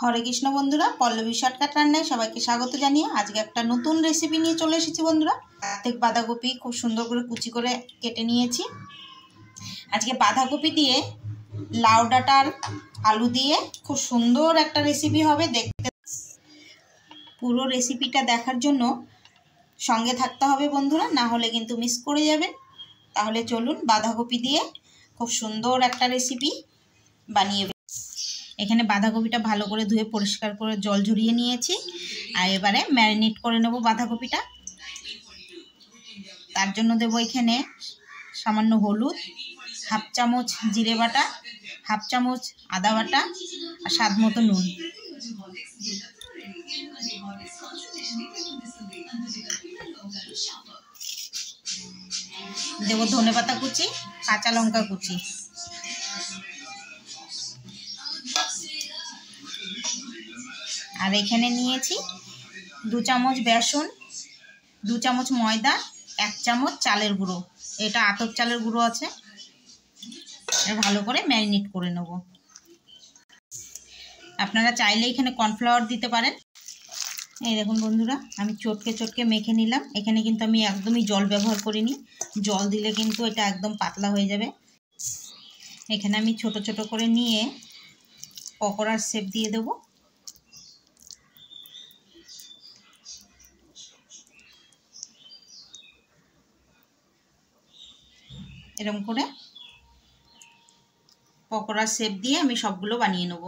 হরে কৃষ্ণ বন্ধুরা, পল্লবী শর্টকাট রান্নায় সবাইকে স্বাগত জানিয়ে আজকে একটা নতুন রেসিপি নিয়ে চলে এসেছি বন্ধুরা। দেখ, বাঁধাকপি খুব সুন্দর করে কুচি করে কেটে নিয়েছি। আজকে বাঁধাকপি দিয়ে লাউ ডাঁটার আলু দিয়ে খুব সুন্দর একটা রেসিপি হবে। দেখতে পুরো রেসিপিটা দেখার জন্য সঙ্গে থাকতে হবে বন্ধুরা, না হলে কিন্তু মিস করে যাবেন। তাহলে চলুন বাঁধাকপি দিয়ে খুব সুন্দর একটা রেসিপি বানিয়ে। এখানে বাঁধাকপিটা ভালো করে ধুয়ে পরিষ্কার করে জল ঝরিয়ে নিয়েছি। আর এবারে ম্যারিনেট করে নেব বাঁধাকপিটা। তার জন্য দেব এখানে সামান্য হলুদ, হাফ চামচ জিরে বাটা, হাফ চামচ আদা বাটা আর স্বাদ মতো নুন। দেব ধনেপাতা কুচি, কাঁচা লঙ্কা কুচি। আর এখানে নিয়েছি 2 চামচ বেসন, 2 চামচ ময়দা, 1 চামচ চালের গুঁড়ো। এটা আতপ চালের গুঁড়ো আছে। ভালো করে ম্যারিনেট করে নেব। আপনারা চাইলে এখানে কর্নফ্লাওয়ার দিতে পারেন। এই দেখুন বন্ধুরা, আমি চটকে চটকে মেখে নিলাম। এখানে কিন্তু আমি একদমই জল ব্যবহার করিনি। জল দিলে কিন্তু এটা একদম পাতলা হয়ে যাবে। এখানে আমি ছোট ছোট করে নিয়ে পকোড়ার শেপ দিয়ে দেব। এরকম করে পকোড়ার শেপ দিয়ে আমি সবগুলো বানিয়ে নেব।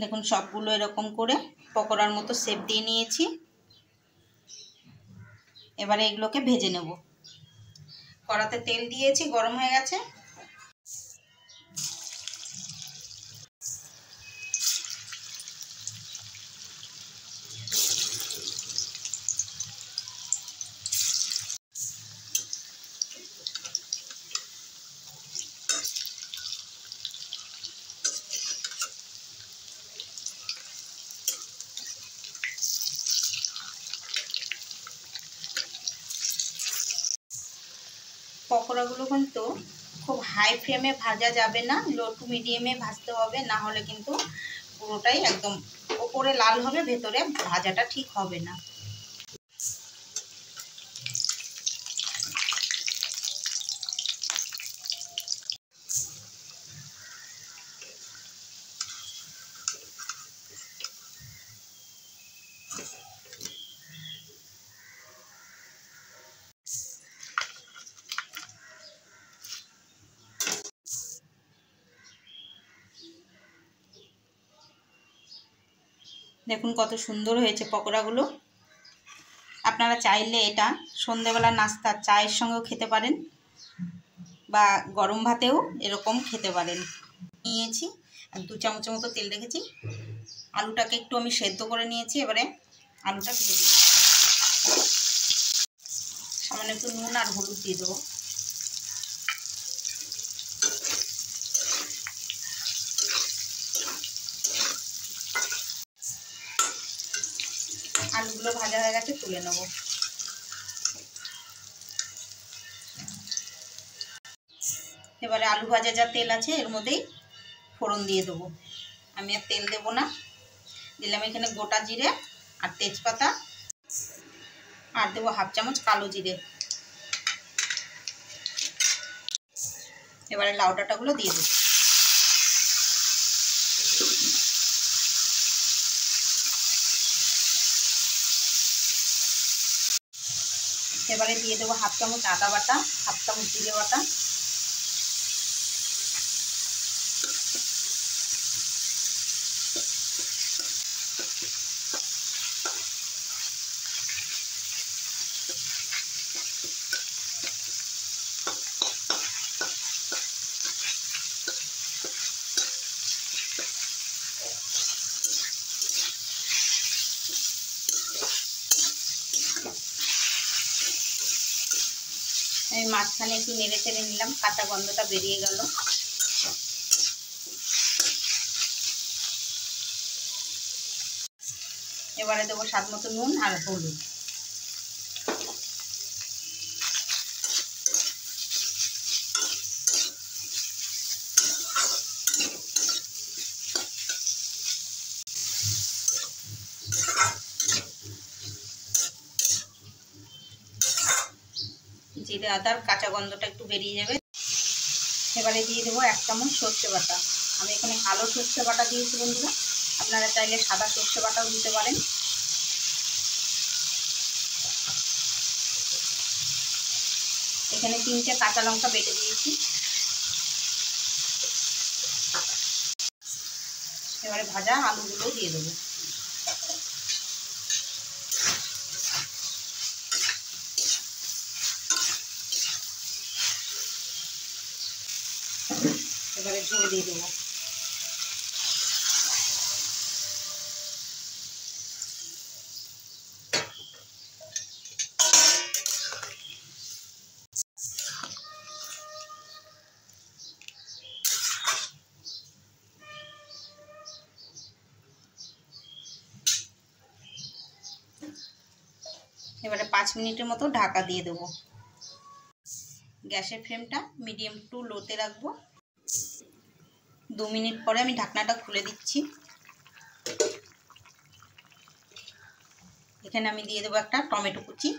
দেখুন, সবগুলো এরকম করে পকোড়ার মতো শেপ দিয়ে নিয়েছি। এবারে এগুলোকে ভেজে নেব। কড়াতে তেল দিয়েছি, গরম হয়ে গেছে। পকোড়াগুলো কিন্তু খুব হাই ফ্লেমে ভাজা যাবে না, লো টু মিডিয়ামে ভাজতে হবে, না হলে কিন্তু পুরোটাই একদম ওপরে লাল হবে, ভেতরে ভাজাটা ঠিক হবে না। দেখুন কত সুন্দর হয়েছে পকোড়াগুলো। আপনারা চাইলে এটা সন্ধেবেলা নাস্তা চায়ের সঙ্গেও খেতে পারেন বা গরম ভাতেও এরকম খেতে পারেন। নিয়েছি আর 2 চামচের মতো তেল রেখেছি। আলুটাকে একটু আমি সেদ্ধ করে নিয়েছি। এবারে আলুটা ভেজে দেবো। সামান্য একটু নুন আর হলুদ দিয়ে দেবো। আলুগুলো ভাজা হয়ে গেছে, তুলে নেব। এবারে আলু ভাজা যা তেল আছে এর মধ্যেই ফোড়ন দিয়ে দেবো। আমি আর তেল দেবো না। দিলাম এখানে গোটা জিরে আর তেজপাতা, আর দেবো হাফ চামচ কালো জিরে। এবারে লাউ ডাঁটাগুলো দিয়ে দেবো। এবারে দিয়ে দেবো হাফ চামচ আদা বাটা, হাফ চামচ জিরে বাটা। আমি মাঝখানে একটু নেড়ে চেড়ে নিলাম, কাঁচা গন্ধটা বেরিয়ে গেল। এবারে দেবো স্বাদ মতো নুন আর হলুদ। জিরে আদার কাঁচা গন্ধটা একটু বেরিয়ে যাবে। এবারে দিয়ে দেবো 1 চামচ সর্ষে বাটা। আমি এখানে কালো সর্ষে বাটা দিয়েছি বন্ধুরা, আপনারা চাইলে সাদা সর্ষে বাটাও দিতে পারেন। এখানে 3টে কাঁচা লঙ্কা বেটে দিয়েছি। এবারে ভাজা আলুগুলো দিয়ে দেবো। এবারে ঝোল দিয়ে দেবো। এবারে 5 মিনিটের মতো ঢাকা দিয়ে দেবো। গ্যাসের ফ্লেমটা মিডিয়াম টু লোতে রাখবো। 2 মিনিট পরে আমি ঢাকনাটা খুলে দিচ্ছি। এখানে আমি দিয়ে দেবো একটা টমেটো কুচি,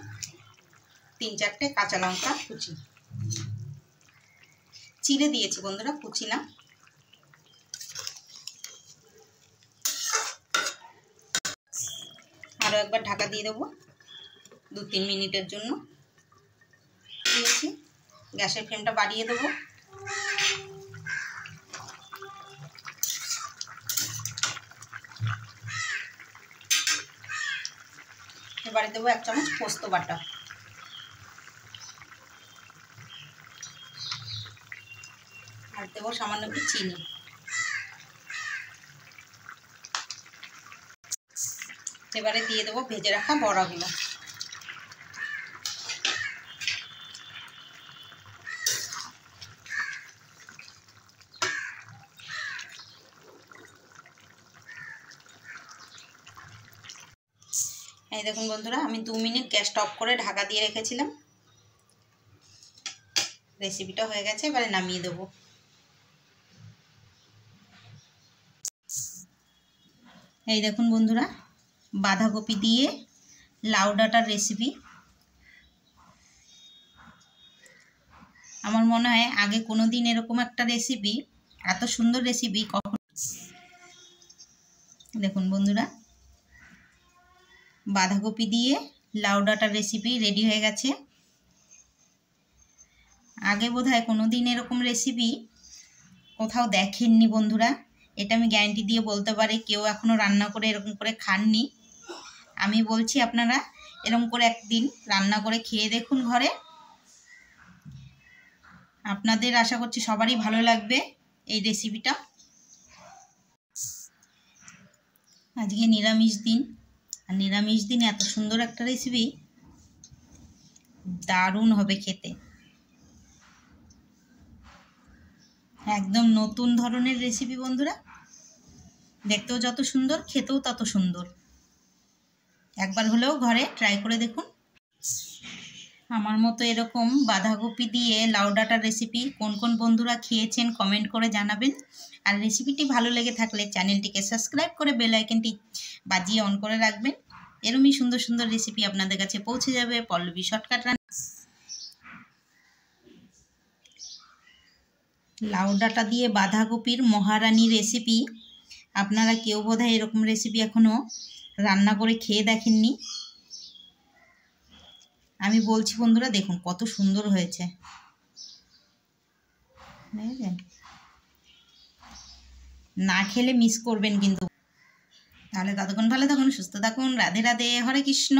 3-4টে কাঁচা লঙ্কা কুচি, চিড়ে দিয়েছি বন্ধুরা, কুচি না। আরও একবার ঢাকা দিয়ে দেবো 2-3 মিনিটের জন্য। দিয়েছি, গ্যাসের ফ্লেমটা বাড়িয়ে দেবো। এবারে দেবো 1 চামচ পোস্ত বাটা। আর দেবো সামান্য একটু চিনি। এবারে দিয়ে দেবো ভেজে রাখা বড়াগুলো। এই দেখুন বন্ধুরা, আমি 2 মিনিট গ্যাসটা অফ করে ঢাকা দিয়ে রেখেছিলাম। রেসিপিটা হয়ে গেছে, এবারে নামিয়ে দেবো। এই দেখুন বন্ধুরা, বাঁধাকপি দিয়ে লাউ ডাঁটার রেসিপি। আমার মনে হয় আগে কোনো দিন এরকম একটা রেসিপি, এত সুন্দর রেসিপি কখন। দেখুন বন্ধুরা, বাঁধাকপি দিয়ে লাউ ডাঁটার রেসিপি রেডি হয়ে গেছে। আগে বোধহয় কোনো দিন এরকম রেসিপি কোথাও দেখেননি বন্ধুরা। এটা আমি গ্যারান্টি দিয়ে বলতে পারি, কেউ এখনও রান্না করে এরকম করে খাননি। আমি বলছি আপনারা এরকম করে একদিন রান্না করে খেয়ে দেখুন ঘরে। আপনাদের আশা করছি সবারই ভালো লাগবে এই রেসিপিটা। আজকে নিরামিষ দিন, আর নিরামিষ দিন এত সুন্দর একটা রেসিপি দারুণ হবে খেতে। একদম নতুন ধরনের রেসিপি বন্ধুরা, দেখতেও যত সুন্দর খেতেও তত সুন্দর। একবার হলেও ঘরে ট্রাই করে দেখুন। আমার মতো এরকম বাঁধাকপি দিয়ে লাউ ডাঁটার রেসিপি কোন কোন বন্ধুরা খেয়েছেন কমেন্ট করে জানাবেন। আর রেসিপিটি ভালো লেগে থাকলে চ্যানেলটিকে সাবস্ক্রাইব করে বেল আইকনটি বাজিয়ে অন করে রাখবেন। এরকমই সুন্দর সুন্দর রেসিপি আপনাদের কাছে পৌঁছে যাবে পল্লবী শর্টকাট রান্না। লাউ ডাঁটা দিয়ে বাঁধাকপির মহারানী রেসিপি। আপনারা কেউ বোধহয় এরকম রেসিপি এখনও রান্না করে খেয়ে দেখেননি। আমি বলছি বন্ধুরা, দেখুন কত সুন্দর হয়েছে, না খেলে মিস করবেন কিন্তু। তাহলে ততক্ষণ ভালো থাকুন, সুস্থ থাকুন। রাধে রাধে, হরে কৃষ্ণ।